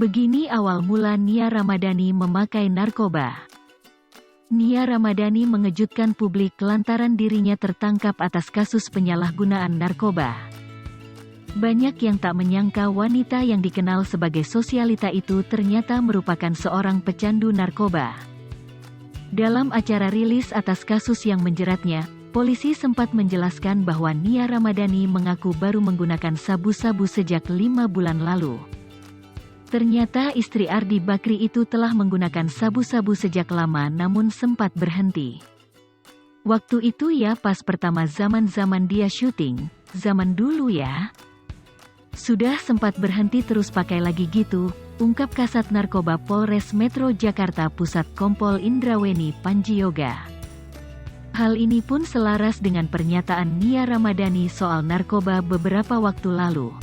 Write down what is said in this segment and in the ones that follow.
Begini awal mula Nia Ramadhani memakai narkoba. Nia Ramadhani mengejutkan publik lantaran dirinya tertangkap atas kasus penyalahgunaan narkoba. Banyak yang tak menyangka wanita yang dikenal sebagai sosialita itu ternyata merupakan seorang pecandu narkoba. Dalam acara rilis atas kasus yang menjeratnya, polisi sempat menjelaskan bahwa Nia Ramadhani mengaku baru menggunakan sabu-sabu sejak 5 bulan lalu. Ternyata istri Ardi Bakri itu telah menggunakan sabu-sabu sejak lama namun sempat berhenti. Waktu itu ya pas pertama zaman dia syuting, zaman dulu ya. Sudah sempat berhenti terus pakai lagi gitu, ungkap Kasat Narkoba Polres Metro Jakarta Pusat Kompol Indraweni Panjioga. Hal ini pun selaras dengan pernyataan Nia Ramadhani soal narkoba beberapa waktu lalu.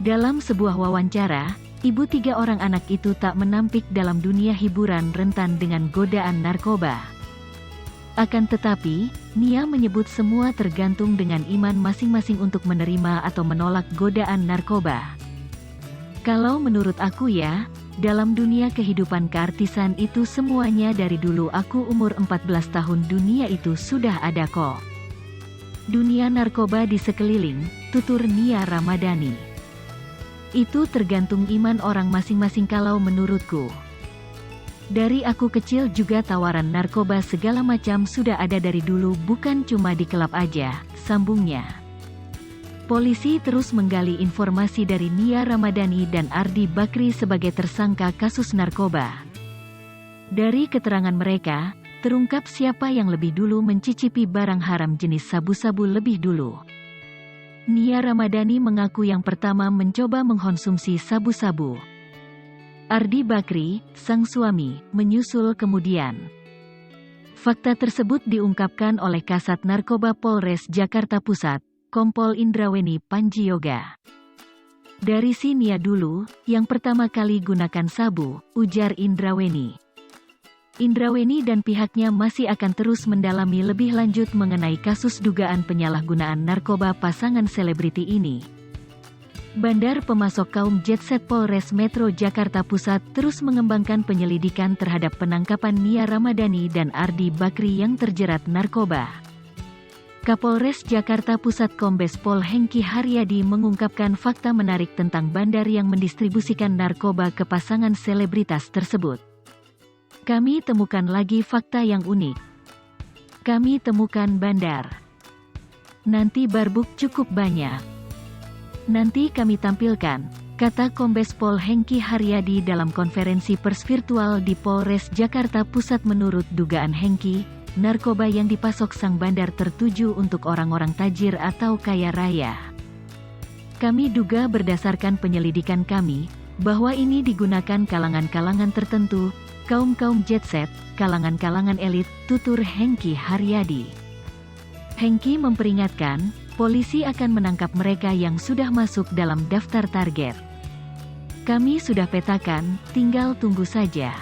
Dalam sebuah wawancara, ibu 3 orang anak itu tak menampik dalam dunia hiburan rentan dengan godaan narkoba. Akan tetapi, Nia menyebut semua tergantung dengan iman masing-masing untuk menerima atau menolak godaan narkoba. Kalau menurut aku ya, dalam dunia kehidupan keartisan itu semuanya dari dulu aku umur 14 tahun dunia itu sudah ada kok. Dunia narkoba di sekeliling, tutur Nia Ramadhani. Itu tergantung iman orang masing-masing kalau menurutku. Dari aku kecil juga tawaran narkoba segala macam sudah ada dari dulu bukan cuma di klub aja, sambungnya. Polisi terus menggali informasi dari Nia Ramadhani dan Ardi Bakri sebagai tersangka kasus narkoba. Dari keterangan mereka, terungkap siapa yang lebih dulu mencicipi barang haram jenis sabu-sabu lebih dulu. Nia Ramadhani mengaku yang pertama mencoba mengkonsumsi sabu-sabu. Ardi Bakri, sang suami, menyusul kemudian. Fakta tersebut diungkapkan oleh Kasat Narkoba Polres Jakarta Pusat, Kompol Indraweni Panjioga. Dari si Nia dulu, yang pertama kali gunakan sabu, ujar Indraweni. Indraweni dan pihaknya masih akan terus mendalami lebih lanjut mengenai kasus dugaan penyalahgunaan narkoba pasangan selebriti ini. Bandar Pemasok Kaum Jetset Polres Metro Jakarta Pusat terus mengembangkan penyelidikan terhadap penangkapan Nia Ramadhani dan Ardi Bakri yang terjerat narkoba. Kapolres Jakarta Pusat Kombes Pol Hengki Haryadi mengungkapkan fakta menarik tentang bandar yang mendistribusikan narkoba ke pasangan selebritas tersebut. Kami temukan lagi fakta yang unik. Kami temukan bandar. Nanti barbuk cukup banyak. Nanti kami tampilkan, kata Kombes Pol Hengki Haryadi dalam konferensi pers virtual di Polres Jakarta Pusat. Menurut dugaan Hengki, narkoba yang dipasok sang bandar tertuju untuk orang-orang tajir atau kaya raya. Kami duga berdasarkan penyelidikan kami, bahwa ini digunakan kalangan-kalangan tertentu, kaum-kaum jetset, kalangan-kalangan elit, tutur Hengki Haryadi. Hengki memperingatkan, polisi akan menangkap mereka yang sudah masuk dalam daftar target. Kami sudah petakan, tinggal tunggu saja.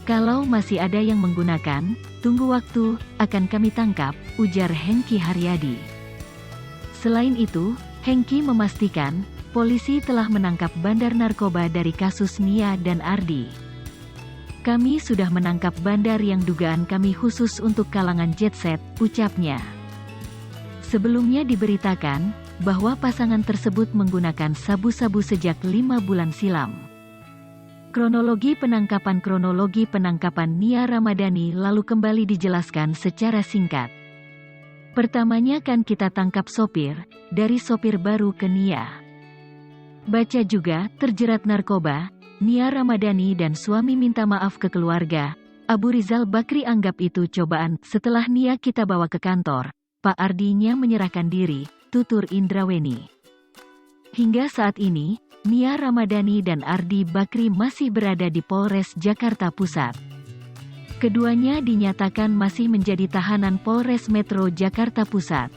Kalau masih ada yang menggunakan, tunggu waktu, akan kami tangkap, ujar Hengki Haryadi. Selain itu, Hengki memastikan, polisi telah menangkap bandar narkoba dari kasus Nia dan Ardi. Kami sudah menangkap bandar yang dugaan kami khusus untuk kalangan jetset, ucapnya. Sebelumnya diberitakan, bahwa pasangan tersebut menggunakan sabu-sabu sejak 5 bulan silam. Kronologi penangkapan Nia Ramadhani lalu kembali dijelaskan secara singkat. Pertamanya kan kita tangkap sopir, dari sopir baru ke Nia. Baca juga, terjerat narkoba, Nia Ramadhani dan suami minta maaf ke keluarga. Abu Rizal Bakri anggap itu cobaan. Setelah Nia kita bawa ke kantor, Pak Ardinya menyerahkan diri, tutur Indraweni. Hingga saat ini, Nia Ramadhani dan Ardi Bakri masih berada di Polres Jakarta Pusat. Keduanya dinyatakan masih menjadi tahanan Polres Metro Jakarta Pusat.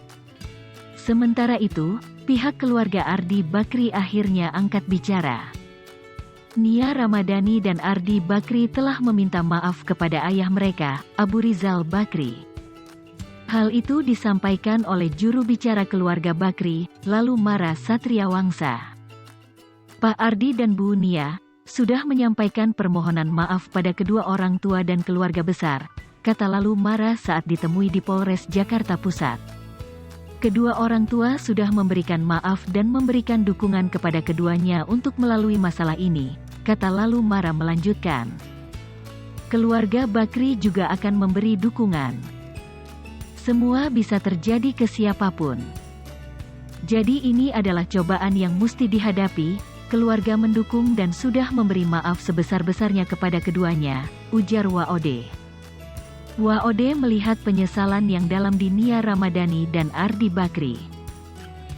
Sementara itu, pihak keluarga Ardi Bakri akhirnya angkat bicara. Nia Ramadhani dan Ardi Bakri telah meminta maaf kepada ayah mereka, Abu Rizal Bakri. Hal itu disampaikan oleh juru bicara keluarga Bakri, lalu Mara Satria Wangsa. Pak Ardi dan Bu Nia sudah menyampaikan permohonan maaf pada kedua orang tua dan keluarga besar, kata Lalu Mara saat ditemui di Polres Jakarta Pusat. Kedua orang tua sudah memberikan maaf dan memberikan dukungan kepada keduanya untuk melalui masalah ini, kata Lalu Mara melanjutkan. Keluarga Bakri juga akan memberi dukungan. Semua bisa terjadi ke siapapun. Jadi ini adalah cobaan yang mesti dihadapi, keluarga mendukung dan sudah memberi maaf sebesar-besarnya kepada keduanya, ujar Waode. Waode melihat penyesalan yang dalam di Nia Ramadhani dan Ardi Bakri.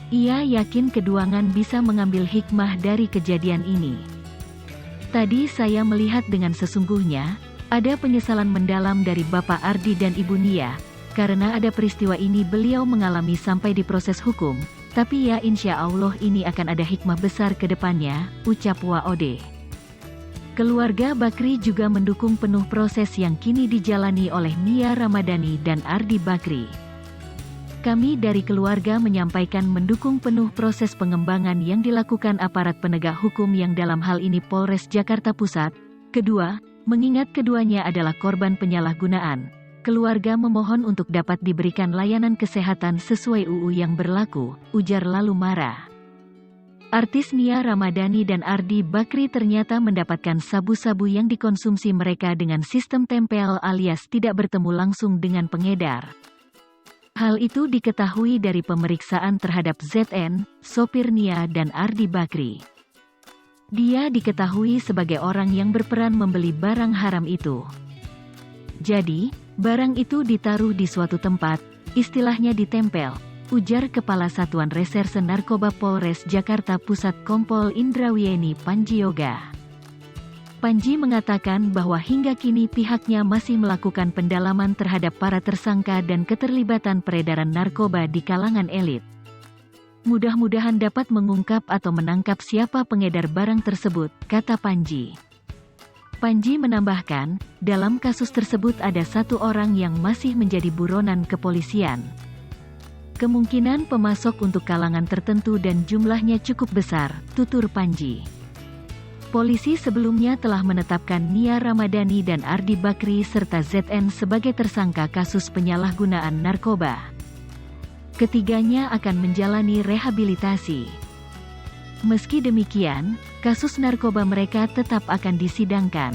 Ia yakin keduangan bisa mengambil hikmah dari kejadian ini. Tadi saya melihat dengan sesungguhnya, ada penyesalan mendalam dari Bapak Ardi dan Ibu Nia, karena ada peristiwa ini beliau mengalami sampai di proses hukum, tapi ya insya Allah ini akan ada hikmah besar ke depannya, ucap Waode. Keluarga Bakri juga mendukung penuh proses yang kini dijalani oleh Nia Ramadhani dan Ardi Bakri. Kami dari keluarga menyampaikan mendukung penuh proses pengembangan yang dilakukan aparat penegak hukum yang dalam hal ini Polres Jakarta Pusat. Kedua, mengingat keduanya adalah korban penyalahgunaan, keluarga memohon untuk dapat diberikan layanan kesehatan sesuai UU yang berlaku, ujar Lalu Mara. Artis Nia Ramadhani dan Ardi Bakri ternyata mendapatkan sabu-sabu yang dikonsumsi mereka dengan sistem tempel alias tidak bertemu langsung dengan pengedar. Hal itu diketahui dari pemeriksaan terhadap ZN, sopir Nia dan Ardi Bakri. Dia diketahui sebagai orang yang berperan membeli barang haram itu. Jadi, barang itu ditaruh di suatu tempat, istilahnya ditempel, ujar Kepala Satuan Reserse Narkoba Polres Jakarta Pusat Kompol Indrawieni Panjioga. Panji mengatakan bahwa hingga kini pihaknya masih melakukan pendalaman terhadap para tersangka dan keterlibatan peredaran narkoba di kalangan elit. Mudah-mudahan dapat mengungkap atau menangkap siapa pengedar barang tersebut, kata Panji. Panji menambahkan, dalam kasus tersebut ada satu orang yang masih menjadi buronan kepolisian. Kemungkinan pemasok untuk kalangan tertentu dan jumlahnya cukup besar, tutur Panji. Polisi sebelumnya telah menetapkan Nia Ramadhani dan Ardi Bakri serta ZN sebagai tersangka kasus penyalahgunaan narkoba. Ketiganya akan menjalani rehabilitasi. Meski demikian, kasus narkoba mereka tetap akan disidangkan.